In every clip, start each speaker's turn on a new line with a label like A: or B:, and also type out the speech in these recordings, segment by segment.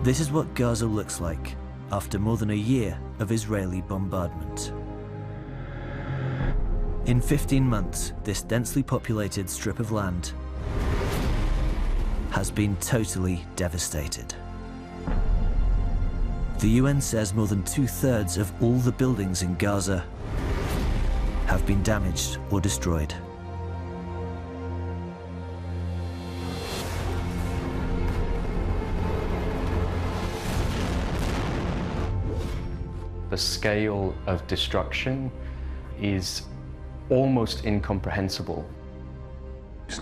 A: This is what Gaza looks like after more than a year of Israeli bombardment. In 15 months, this densely populated strip of land has been totally devastated. The UN says more than 2/3 of all the buildings in Gaza have been damaged or destroyed.
B: The scale of destruction is almost incomprehensible.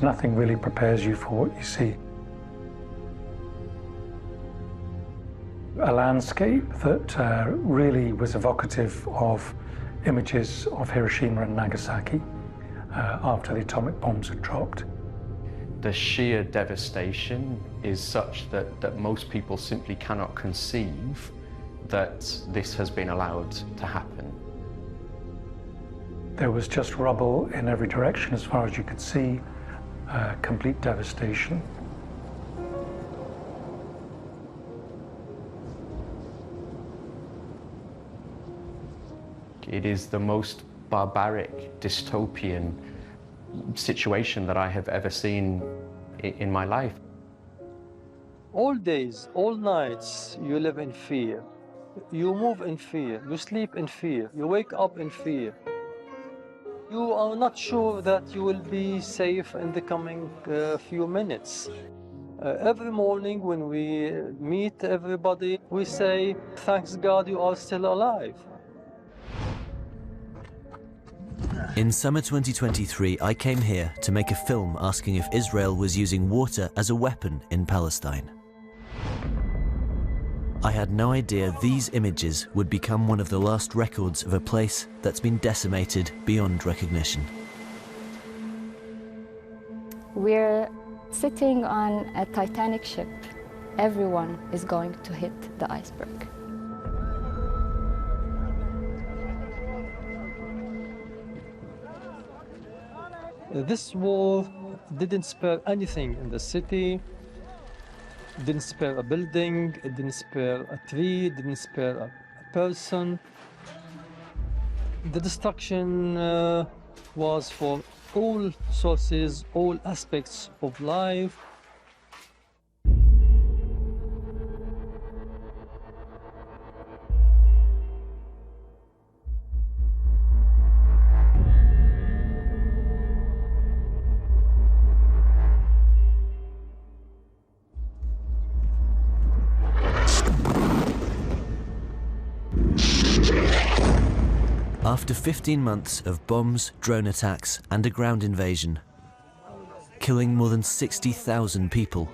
C: Nothing really prepares you for what you see. A landscape that really was evocative of images of Hiroshima and Nagasaki after the atomic bombs had dropped.
B: The sheer devastation is such that most people simply cannot conceive that this has been allowed to happen.
C: There was just rubble in every direction as far as you could see, complete devastation.
B: It is the most barbaric, dystopian situation that I have ever seen in my life.
D: All days, all nights, you live in fear. You move in fear, you sleep in fear, you wake up in fear. You are not sure that you will be safe in the coming few minutes. Every morning when we meet everybody, we say, thanks God you are still alive.
A: In summer 2023, I came here to make a film asking if Israel was using water as a weapon in Palestine. I had no idea these images would become one of the last records of a place that's been decimated beyond recognition.
E: We're sitting on a Titanic ship. Everyone is going to hit the iceberg.
D: This war didn't spare anything in the city. It didn't spare a building, it didn't spare a tree, it didn't spare a person. The destruction was for all sources, all aspects of life.
A: After 15 months of bombs, drone attacks and a ground invasion, killing more than 60,000 people,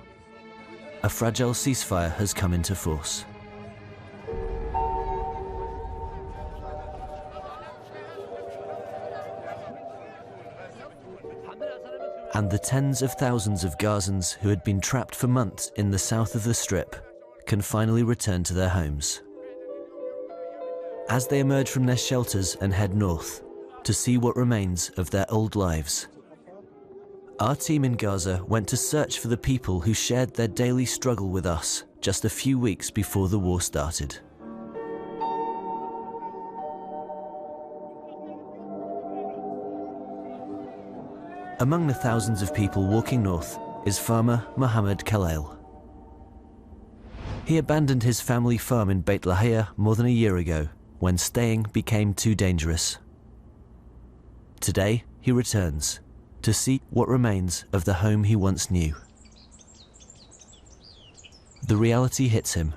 A: a fragile ceasefire has come into force. And the tens of thousands of Gazans who had been trapped for months in the south of the Strip can finally return to their homes. As they emerge from their shelters and head north to see what remains of their old lives, our team in Gaza went to search for the people who shared their daily struggle with us just a few weeks before the war started. Among the thousands of people walking north is farmer Mohammed Khalil. He abandoned his family farm in Beit Lahia more than a year ago, when staying became too dangerous. Today, he returns to see what remains of the home he once knew. The reality hits him.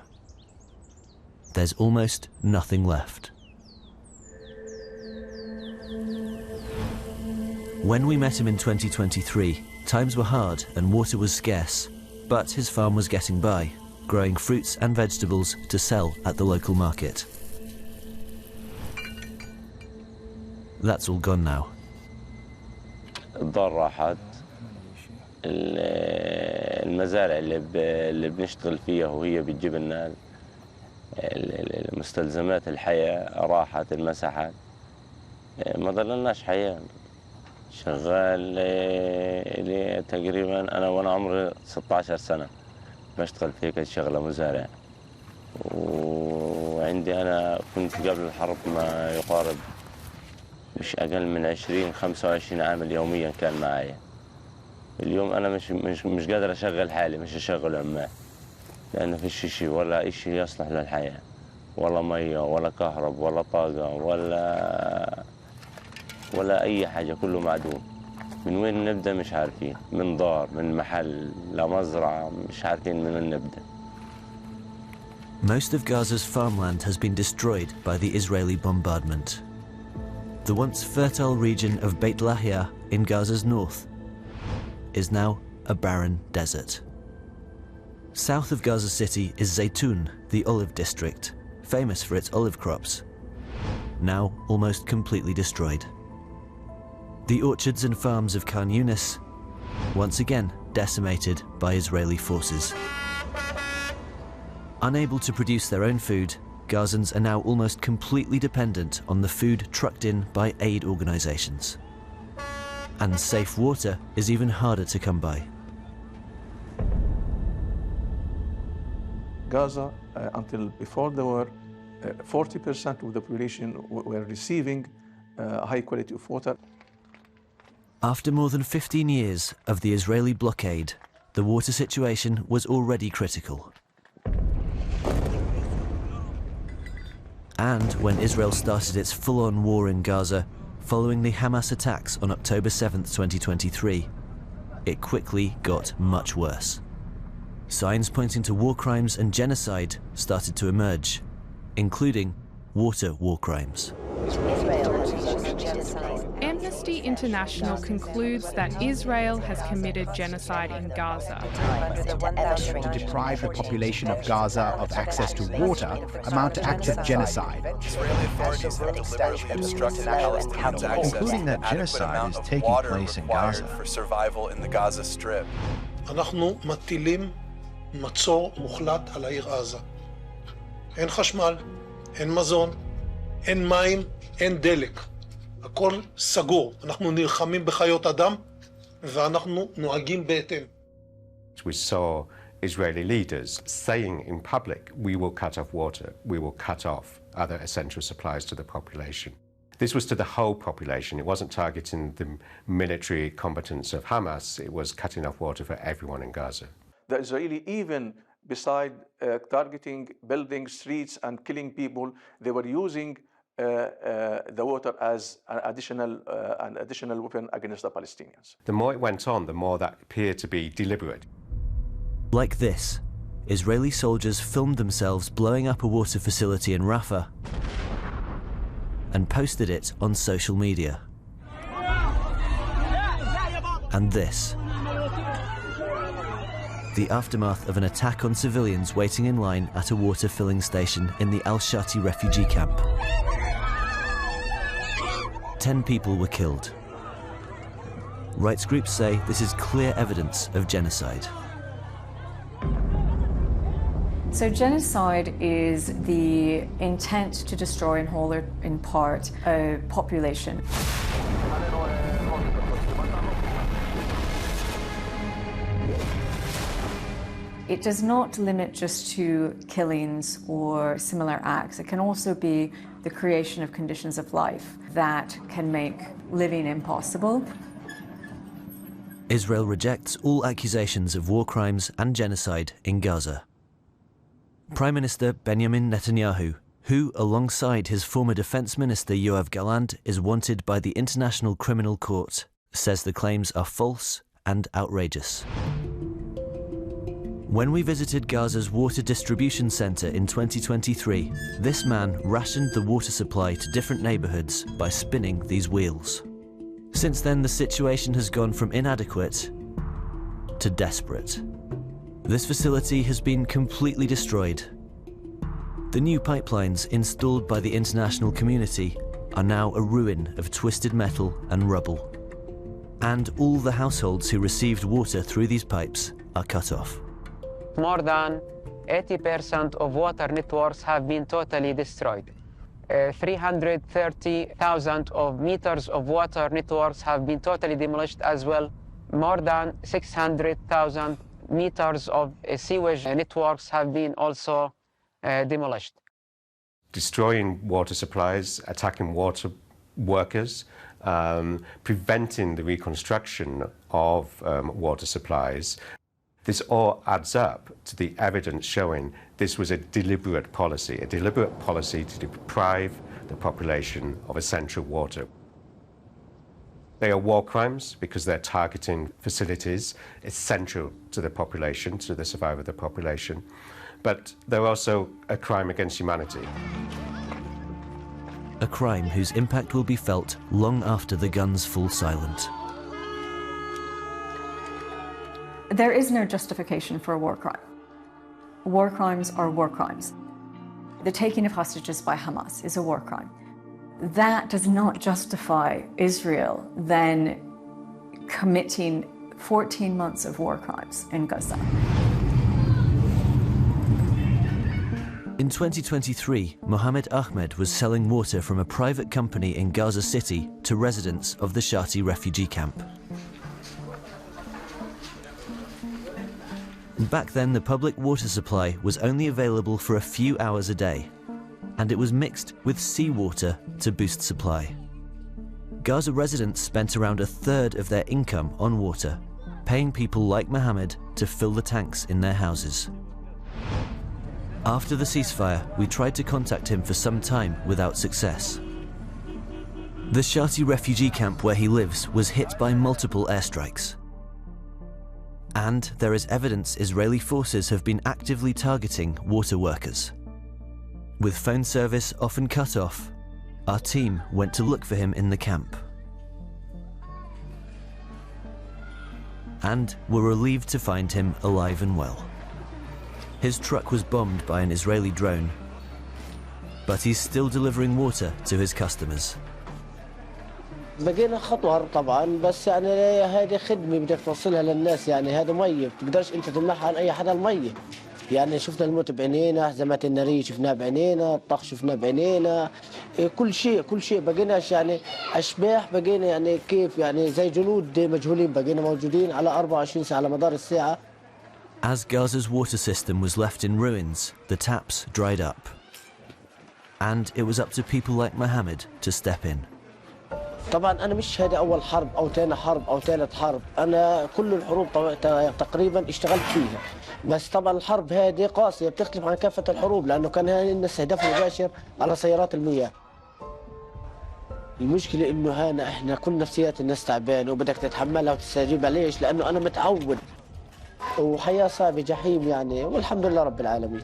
A: There's almost nothing left. When we met him in 2023, times were hard and water was scarce, but his farm was getting by, growing fruits and vegetables to sell at the local market. That's all gone now.
F: الدار راحت. المزارع اللي بنشتغل فيها وهي بتجيب لنا مستلزمات الحياة راحت انمسحت. ما ضللناش حياة. شغال لي تقريبا أنا وأنا عمري 16 سنة بشتغل في كل شغلة مزارع. وعندي أنا كنت قبل الحرب ما يقارب مش أقل من 20-25 عامل يوميا كان معايا. اليوم أنا مش قادر أشغل حالي، مش أشغل عمال، لأن فيش شيء ولا شيء يصلح للحياة، ولا مية ولا كهرب ولا طاقة ولا أي حاجة، كله معدوم. من وين نبدأ مش عارفين، من دار، من محل لمزرعة، مش عارفين من وين نبدأ.
A: Most of Gaza's farmland has been destroyed by the Israeli bombardment. The once fertile region of Beit Lahia in Gaza's north is now a barren desert. South of Gaza City is Zaytun, the olive district, famous for its olive crops, now almost completely destroyed. The orchards and farms of Khan Yunis, once again decimated by Israeli forces. Unable to produce their own food, Gazans are now almost completely dependent on the food trucked in by aid organizations. And safe water is even harder to come by.
G: Gaza, until before the war, 40% of the population were receiving high quality of water.
A: After more than 15 years of the Israeli blockade, the water situation was already critical. And when Israel started its full-on war in Gaza, following the Hamas attacks on October 7th, 2023, it quickly got much worse. Signs pointing to war crimes and genocide started to emerge, including water war crimes.
H: Amnesty International concludes that Israel has committed genocide in Gaza.
I: To deprive the population of Gaza of access to water amount to acts of genocide.
J: Israeli authorities have deliberately obstructed Palestinians' access
I: including that genocide is taking place in Gaza.
J: For survival in the Gaza Strip.
K: אנחנו מטילים מצור מוחלט על העיר עזה. אין חשמל, אין מזון, אין מים, אין דלק. הכל סגור. אנחנו נלחמים בחיות אדם ואנחנו נוהגים בהתאם.
L: We saw Israeli leaders saying in public, we will cut off water, we will cut off other essential supplies to the population. This was to the whole population. It wasn't targeting the military competence of Hamas, it was cutting off water for everyone in Gaza.
G: The Israeli, even beside targeting buildings, streets, and killing people, they were using the water as an additional weapon against the Palestinians.
L: The more it went on, the more that appeared to be deliberate.
A: Like this, Israeli soldiers filmed themselves blowing up a water facility in Rafah and posted it on social media. And this, the aftermath of an attack on civilians waiting in line at a water filling station in the Al-Shati refugee camp. 10 people were killed. Rights groups say this is clear evidence of genocide.
M: So genocide is the intent to destroy in whole or in part a population. It does not limit just to killings or similar acts. It can also be the creation of conditions of life that can make living impossible.
A: Israel rejects all accusations of war crimes and genocide in Gaza. Prime Minister Benjamin Netanyahu, who, alongside his former Defense Minister Yoav Gallant, is wanted by the International Criminal Court, says the claims are false and outrageous. When we visited Gaza's water distribution centre in 2023, this man rationed the water supply to different neighbourhoods by spinning these wheels. Since then, the situation has gone from inadequate to desperate. This facility has been completely destroyed. The new pipelines installed by the international community are now a ruin of twisted metal and rubble. And all the households who received water through these pipes are cut off.
N: More than 80% of water networks have been totally destroyed. 330,000 of meters of water networks have been totally demolished as well. More than 600,000 meters of sewage networks have been also demolished.
L: Destroying water supplies, attacking water workers, preventing the reconstruction of water supplies. This all adds up to the evidence showing this was a deliberate policy to deprive the population of essential water. They are war crimes because they're targeting facilities essential to the population, to the survival of the population, but they're also a crime against humanity.
A: A crime whose impact will be felt long after the guns fall silent.
M: There is no justification for a war crime. War crimes are war crimes. The taking of hostages by Hamas is a war crime. That does not justify Israel then committing 14 months of war crimes in Gaza.
A: In 2023, Mohammed Ahmed was selling water from a private company in Gaza City to residents of the Shati refugee camp. Back then, the public water supply was only available for a few hours a day, and it was mixed with seawater to boost supply. Gaza residents spent around a third of their income on water, paying people like Mohammed to fill the tanks in their houses. After the ceasefire, we tried to contact him for some time without success. The Shati refugee camp where he lives was hit by multiple airstrikes. And there is evidence Israeli forces have been actively targeting water workers. With phone service often cut off, our team went to look for him in the camp. And were relieved to find him alive and well. His truck was bombed by an Israeli drone, but he's still delivering water to his customers.
O: بقينا خطوة طبعا، بس يعني هذه خدمة بدك توصلها للناس، يعني هذا مية بتقدرش انت تمنعها عن اي حدا المية. يعني شفنا الموت بعينينا، هزمات النارية شفناها بعينينا، الطخ شفناه بعينينا، كل شيء بقيناش يعني اشباح، بقينا يعني كيف يعني زي جنود مجهولين، بقينا موجودين على 24 ساعة على مدار الساعة.
A: As Gaza's water system was left in ruins, the taps dried up. And it was up to people like Mohammed to step in.
O: طبعا أنا مش هذه أول حرب أو ثاني حرب أو ثالث حرب، أنا كل الحروب تقريبا اشتغلت فيها، بس طبعا الحرب هذه قاسية بتختلف عن كافة الحروب، لأنه كان هذا استهداف مباشر على سيارات المياه. المشكلة إنه هنا إحنا كل نفسيات الناس تعبانة وبدك تتحملها وتستجيب. ليش؟ لأنه أنا متعود وحياة صعبة جحيم يعني، والحمد لله رب العالمين.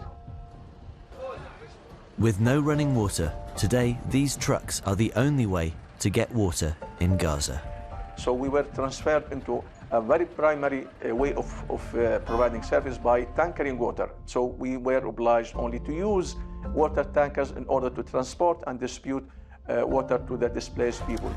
A: With no running water, today these trucks are the only way to get water in Gaza.
G: So we were transferred into a very primary way of providing service by tankering water. So we were obliged only to use water tankers in order to transport and distribute water to the displaced people.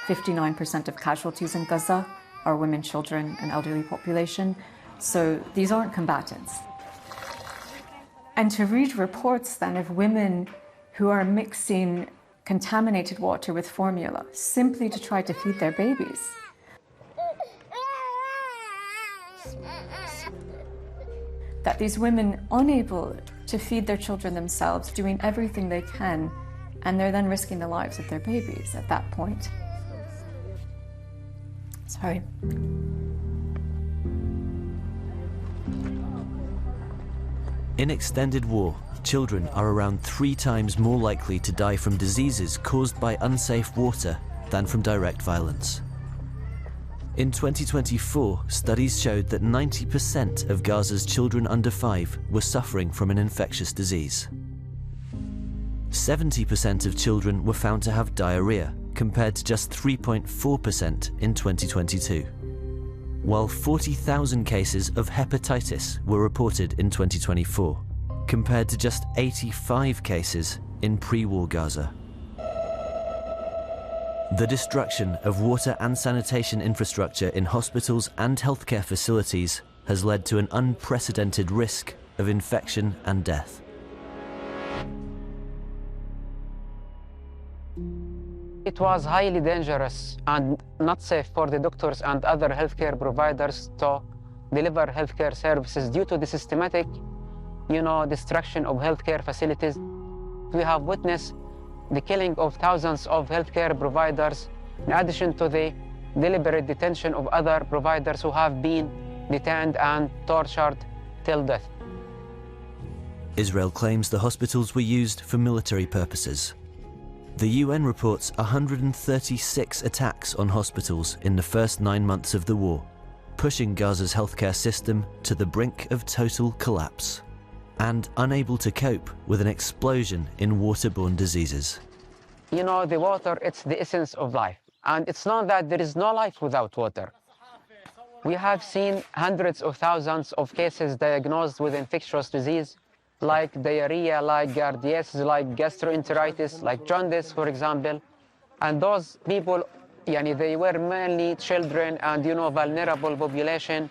M: .59% of casualties in Gaza are women, children, and elderly population, so these aren't combatants. And to read reports then of women who are mixing contaminated water with formula simply to try to feed their babies. That these women unable to feed their children themselves, doing everything they can, and they're then risking the lives of their babies at that point. Sorry.
A: In extended war, children are around 3 times more likely to die from diseases caused by unsafe water than from direct violence. In 2024, studies showed that 90% of Gaza's children under 5 were suffering from an infectious disease. 70% of children were found to have diarrhea, compared to just 3.4% in 2022, while 40,000 cases of hepatitis were reported in 2024, compared to just 85 cases in pre-war Gaza. The destruction of water and sanitation infrastructure in hospitals and healthcare facilities has led to an unprecedented risk of infection and death.
N: It was highly dangerous and not safe for the doctors and other healthcare providers to deliver healthcare services due to the systematic, destruction of healthcare facilities. We have witnessed the killing of thousands of healthcare providers, in addition to the deliberate detention of other providers who have been detained and tortured till death.
A: Israel claims the hospitals were used for military purposes. The UN reports 136 attacks on hospitals in the first 9 months of the war, pushing Gaza's healthcare system to the brink of total collapse, and unable to cope with an explosion in waterborne diseases.
N: The water, it's the essence of life. And it's not that there is no life without water. We have seen hundreds of thousands of cases diagnosed with infectious disease, like diarrhea, like giardiasis, like gastroenteritis, like jaundice, for example. And those people, they were mainly children and, vulnerable population.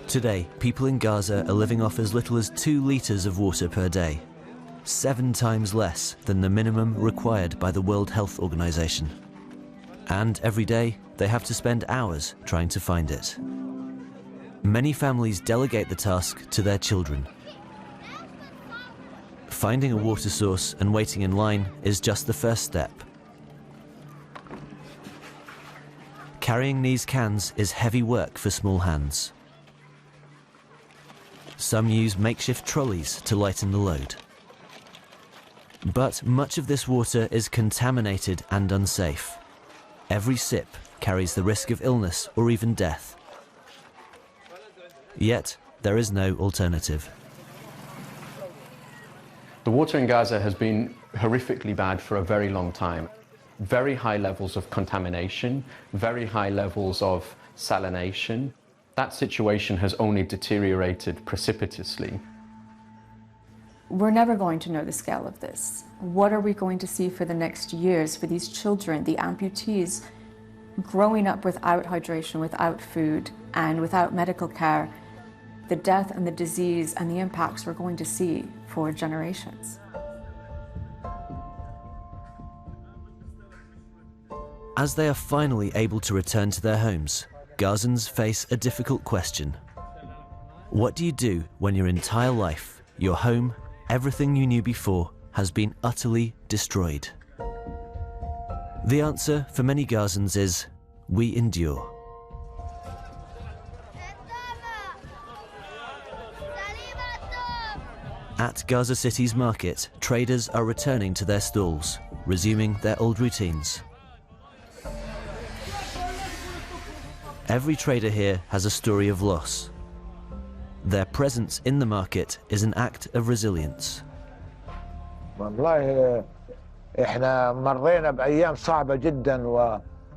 A: Today, people in Gaza are living off as little as 2 litres of water per day, 7 times less than the minimum required by the World Health Organization. And every day, they have to spend hours trying to find it. Many families delegate the task to their children. Finding a water source and waiting in line is just the first step. Carrying these cans is heavy work for small hands. Some use makeshift trolleys to lighten the load. But much of this water is contaminated and unsafe. Every sip carries the risk of illness or even death. Yet, there is no alternative.
B: The water in Gaza has been horrifically bad for a very long time. Very high levels of contamination, very high levels of salination. That situation has only deteriorated precipitously.
M: We're never going to know the scale of this. What are we going to see for the next years for these children, the amputees, growing up without hydration, without food, and without medical care? The death and the disease and the impacts we're going to see for generations.
A: As they are finally able to return to their homes, Gazans face a difficult question. What do you do when your entire life, your home, everything you knew before, has been utterly destroyed? The answer for many Gazans is, we endure. At Gaza City's market, traders are returning to their stalls, resuming their old routines. Every trader here has a story of loss. Their presence in the market is an act of resilience.
P: والله احنا مرينا بأيام صعبة جدا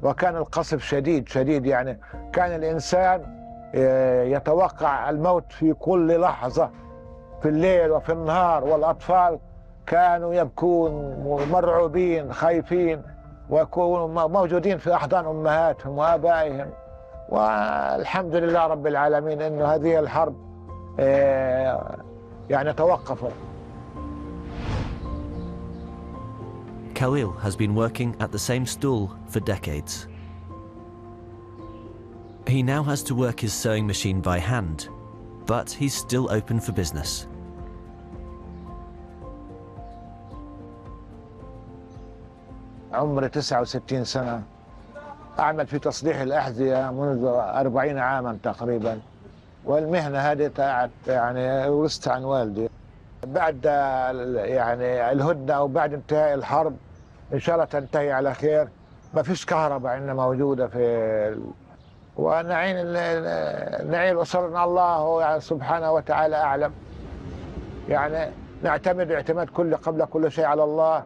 P: وكان القصف شديد يعني كان الإنسان يتوقع الموت في كل لحظة في الليل وفي النهار، والأطفال كانوا يبكون مرعوبين خايفين ويكونوا موجودين في أحضان أمهاتهم وآبائهم. والحمد لله رب العالمين إنه هذه الحرب يعني توقفت.
A: Khalil has been working at the same stall for decades. He now has to work his sewing machine by hand, but he's still open for business.
P: عمري 69 سنة، أعمل في تصليح الأحذية منذ 40 عاما تقريبا، والمهنة هذه يعني ورثتها عن والدي. بعد يعني الهدنة أو بعد انتهاء الحرب إن شاء الله تنتهي على خير، ما فيش كهرباء عندنا موجودة في ونعين أسرنا الله يعني سبحانه وتعالى أعلم. يعني نعتمد اعتماد قبل كل شيء على الله.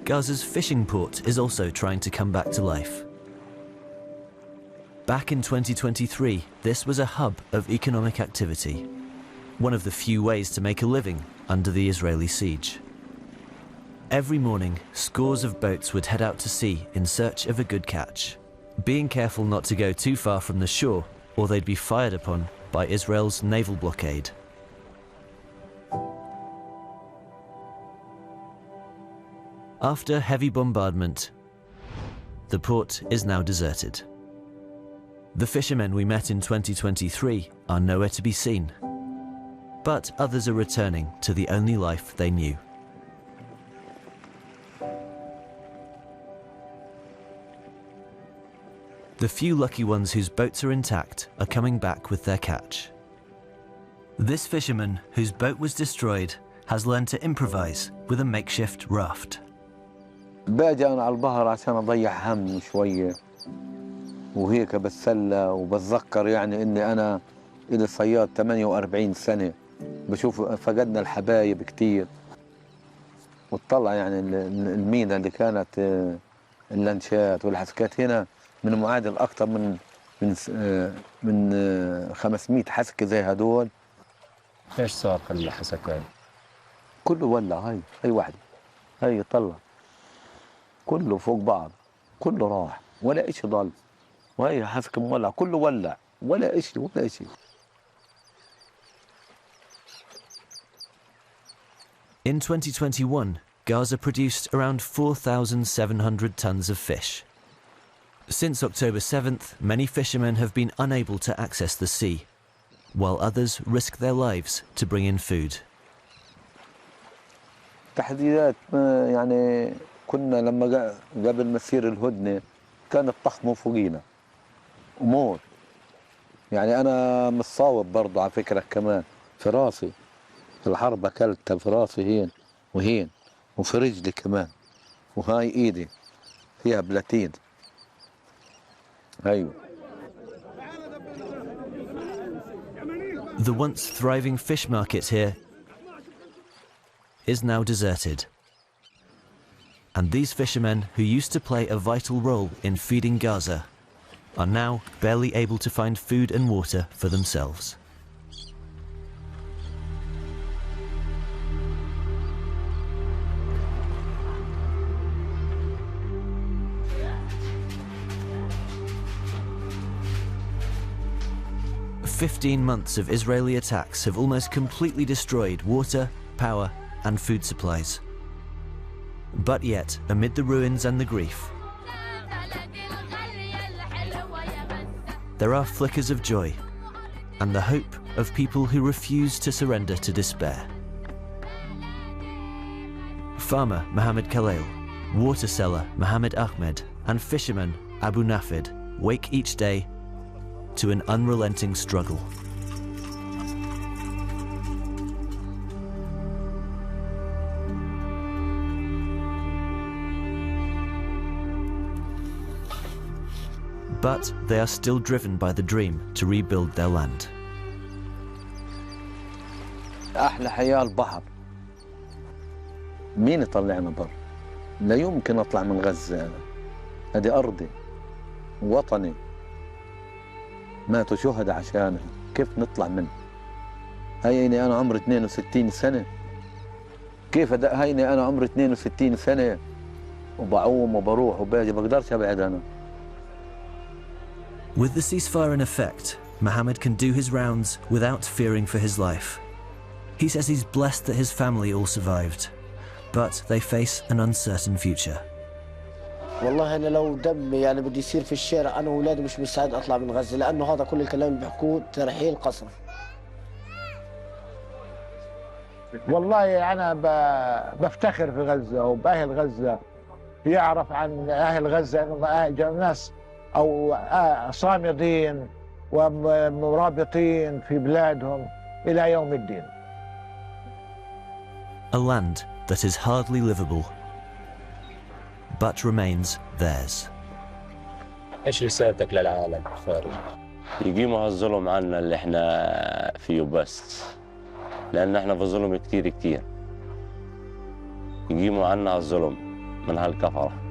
A: Gaza's fishing port is also trying to come back to life. Back in 2023, this was a hub of economic activity, one of the few ways to make a living under the Israeli siege. Every morning, scores of boats would head out to sea in search of a good catch, being careful not to go too far from the shore, or they'd be fired upon by Israel's naval blockade. After heavy bombardment, the port is now deserted. The fishermen we met in 2023 are nowhere to be seen, but others are returning to the only life they knew. The few lucky ones whose boats are intact are coming back with their catch. This fisherman, whose boat was destroyed, has learned to improvise with a makeshift raft.
Q: باجي أنا على البحر عشان أضيع هم شوية وهيك بتسلى وبتذكر يعني إني أنا إلي صياد 48 سنة بشوف فقدنا الحبايب كتير وتطلع يعني المينا اللي كانت اللانشات والحسكات هنا من معادل أكثر من 500 حسكة زي هدول.
F: ايش صار في الحسكات؟
Q: كله ولع. هاي واحدة هاي طلع كله فوق بعض كله راح ولا إشي ضل وهي حسك مولع كله ولع ولا إشي.
A: In 2021, Gaza produced around 4,700 tons of fish. Since October 7th, many fishermen have been unable to access the sea, while others risk their lives to bring in food.
Q: تحديدات يعني كنا لما قبل مسير الهدنة كانت طخمة فوقينا وموت. يعني أنا متصاوب برضه على فكرة كمان في راسي في الحرب أكلتها في راسي وهين وفي رجلي كمان وهاي إيدي فيها بلاتين. أيوه.
A: The once thriving fish market here is now deserted. And these fishermen, who used to play a vital role in feeding Gaza, are now barely able to find food and water for themselves. "15 months of Israeli attacks have almost completely destroyed water, power, and food supplies. But yet, amid the ruins and the grief, there are flickers of joy and the hope of people who refuse to surrender to despair. Farmer Mohammed Khalil, water seller Mohammed Ahmed, and fisherman Abu Nafid wake each day to an unrelenting struggle. But they are still driven by the dream to rebuild their land.
Q: أحلى حياة البحر. مين يطلعنا بر؟ لا يمكن أطلع من غزة أنا. هذه أرضي وطني. ماتوا شهداء عشانها، كيف نطلع منها؟ هيني أنا عمري 62 سنة. كيف هيني أنا عمري 62 سنة وبعوم وبروح وباجي بقدرش أبعد أنا.
A: With the ceasefire in effect, Mohammed can do his rounds without fearing for his life. He says he's blessed that his family all survived, but they face an uncertain future.
O: والله أنا لو دمي يعني بدي يصير في الشارع أنا وأولادي مش مستعد أطلع من غزة لأنه هذا كل الكلام اللي بيحكوه ترحيل قسري.
P: والله أنا بفتخر في غزة وبأهل غزة. يعرف عن أهل غزة أنهم ناس أو صامدين ومرابطين في بلادهم إلى يوم الدين.
A: A land that is hardly livable, but remains theirs.
F: ايش رسالتك للعالم الخارجي؟ يقيموا هالظلم عنا اللي احنا فيه بس، لأن احنا في ظلم كتير. يقيموا عنا هالظلم من هالكفرة.